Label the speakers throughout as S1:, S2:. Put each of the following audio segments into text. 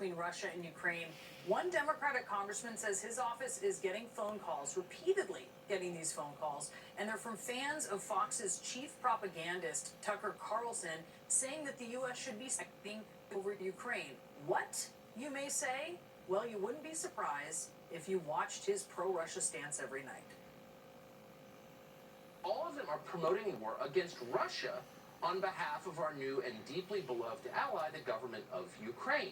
S1: between Russia and Ukraine. One Democratic congressman says his office is getting phone calls, repeatedly getting these phone calls, and they're from fans of Fox's chief propagandist, Tucker Carlson, saying that the U.S. should be acting over Ukraine. What, you may say? Well, you wouldn't be surprised if you watched his pro-Russia stance every night.
S2: All of them are promoting war against Russia on behalf of our new and deeply beloved ally, the government of Ukraine.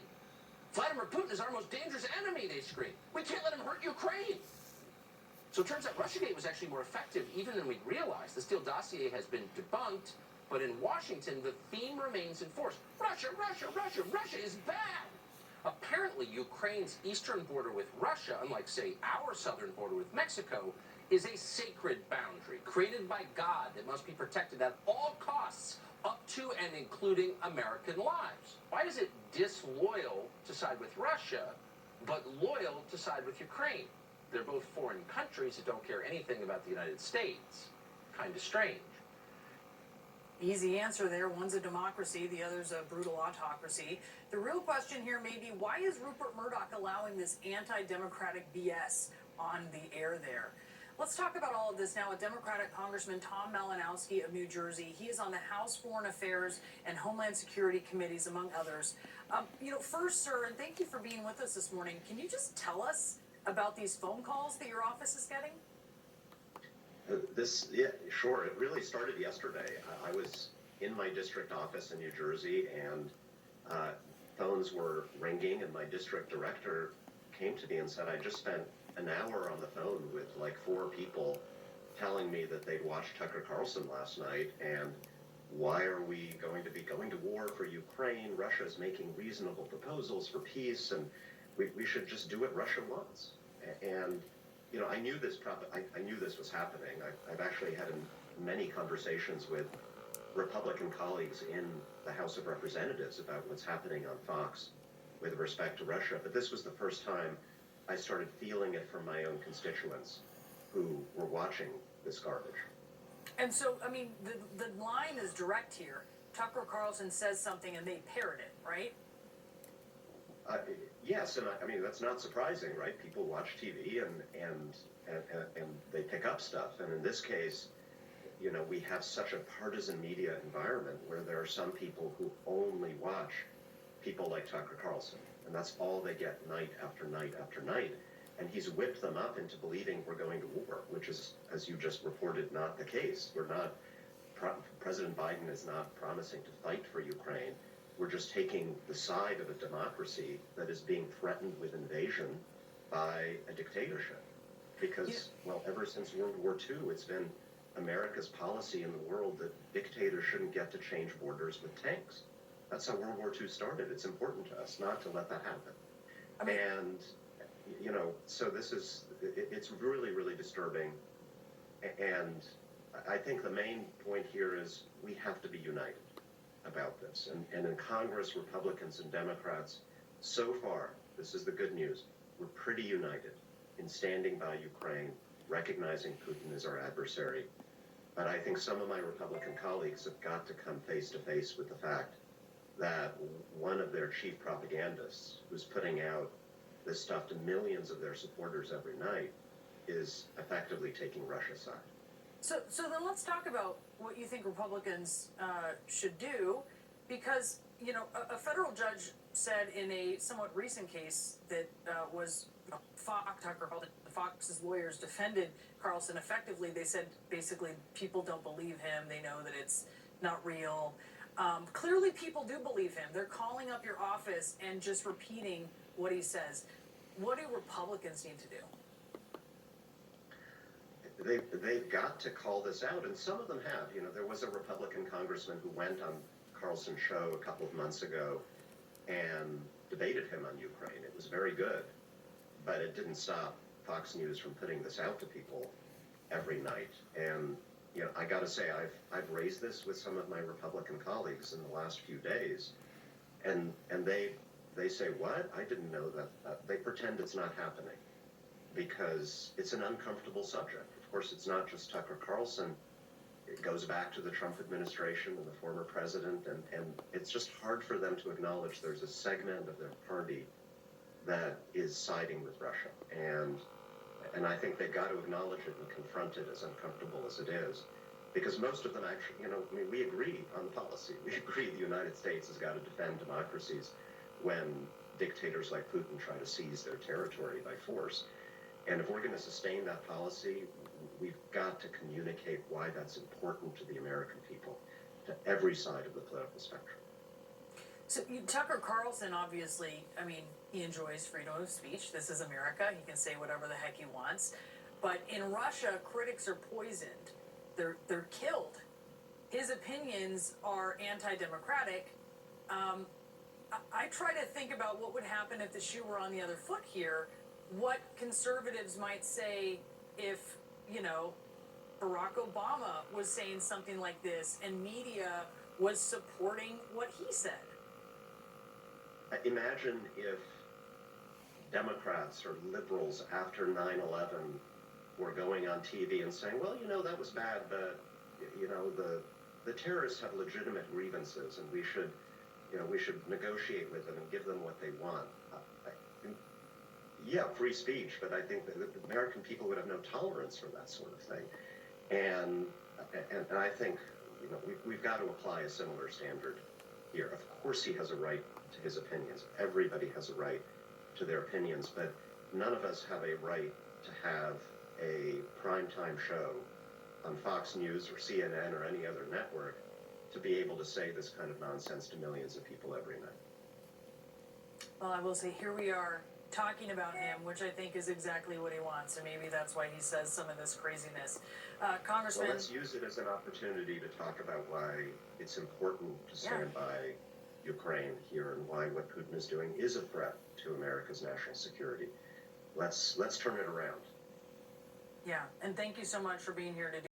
S2: Vladimir Putin is our most dangerous enemy, they scream. We can't let him hurt Ukraine. So it turns out Russiagate was actually more effective even than we realized. The Steele dossier has been debunked, but in Washington, the theme remains in force. Russia, Russia, Russia, Russia is bad. Apparently, Ukraine's eastern border with Russia, unlike, say, our southern border with Mexico, is a sacred boundary created by God that must be protected at all costs, up to and including American lives. Why is it disloyal to side with Russia, but loyal to side with Ukraine? They're both foreign countries that don't care anything about the United States. Kind of strange.
S1: Easy answer there. One's a democracy, the other's a brutal autocracy. The real question here may be, why is Rupert Murdoch allowing this anti-democratic BS on the air there? Let's talk about all of this now with Democratic Congressman Tom Malinowski of New Jersey. He is on the House Foreign Affairs and Homeland Security Committees, among others. First, sir, and thank you for being with us this morning, can you just tell us about these phone calls that your office is getting?
S3: Yeah, sure. It really started yesterday. I was in my district office in New Jersey, and phones were ringing, and my district director came to me and said, I just spent an hour on the phone with like 4 people telling me that they'd watched Tucker Carlson last night, and why are we going to be going to war for Ukraine? Russia's making reasonable proposals for peace, and we should just do what Russia wants. And I knew this I knew this was happening. I've actually had many conversations with Republican colleagues in the House of Representatives about what's happening on Fox with respect to Russia, but this was the first time I started feeling it from my own constituents who were watching this garbage.
S1: And so, the line is direct here. Tucker Carlson says something and they parrot it, right?
S3: Yes, and that's not surprising, right? People watch TV and they pick up stuff. And in this case, we have such a partisan media environment where there are some people who only watch people like Tucker Carlson. And that's all they get night after night after night. And he's whipped them up into believing we're going to war, which is, as you just reported, not the case. We're not, President Biden is not promising to fight for Ukraine. We're just taking the side of a democracy that is being threatened with invasion by a dictatorship. Because, ever since World War II, it's been America's policy in the world that dictators shouldn't get to change borders with tanks. That's how World War II started. It's important to us not to let that happen. And, so it's really, really disturbing. And I think the main point here is we have to be united about this. And in Congress, Republicans and Democrats, so far, this is the good news, we're pretty united in standing by Ukraine, recognizing Putin as our adversary. But I think some of my Republican colleagues have got to come face to face with the fact that one of their chief propagandists, who's putting out this stuff to millions of their supporters every night, is effectively taking Russia's side.
S1: So then let's talk about what you think Republicans should do, because, a federal judge said in a somewhat recent case that was Fox's lawyers defended Carlson effectively. They said basically people don't believe him. They know that it's not real. Clearly people do believe him. They're calling up your office and just repeating what he says. What do Republicans need to do?
S3: They've got to call this out, and some of them have. There was a Republican congressman who went on Carlson's show a couple of months ago and debated him on Ukraine. It was very good, but it didn't stop Fox News from putting this out to people every night. And I got to say, I've raised this with some of my Republican colleagues in the last few days, and they say, what? I didn't know that. They pretend it's not happening because it's an uncomfortable subject. Of course, it's not just Tucker Carlson. It goes back to the Trump administration and the former president, and it's just hard for them to acknowledge there's a segment of their party that is siding with Russia. And I think they've got to acknowledge it and confront it, as uncomfortable as it is. Because most of them actually, I mean, we agree on the policy. We agree the United States has got to defend democracies when dictators like Putin try to seize their territory by force. And if we're going to sustain that policy, we've got to communicate why that's important to the American people, to every side of the political spectrum.
S1: So Tucker Carlson, obviously, I mean, he enjoys freedom of speech. This is America. He can say whatever the heck he wants. But in Russia, critics are poisoned. They're killed. His opinions are anti-democratic. I try to think about what would happen if the shoe were on the other foot here. What conservatives might say if, you know, Barack Obama was saying something like this and media was supporting what he said.
S3: Imagine if Democrats or liberals after 9/11 were going on TV and saying, well, you know, that was bad, but, you know, the terrorists have legitimate grievances and we should negotiate with them and give them what they want. Yeah, free speech, but I think that the American people would have no tolerance for that sort of thing. And I think, you know, we've got to apply a similar standard here. Of course he has a right to his opinions. Everybody has a right to their opinions, but none of us have a right to have a primetime show on Fox News or CNN or any other network to be able to say this kind of nonsense to millions of people every night.
S1: Well, I will say, here we are talking about him, which I think is exactly what he wants, and maybe that's why he says some of this craziness. Congressman...
S3: Well, let's use it as an opportunity to talk about why it's important to stand by Ukraine here and why what Putin is doing is a threat to America's national security. Let's turn it around.
S1: Yeah, and thank you so much for being here today.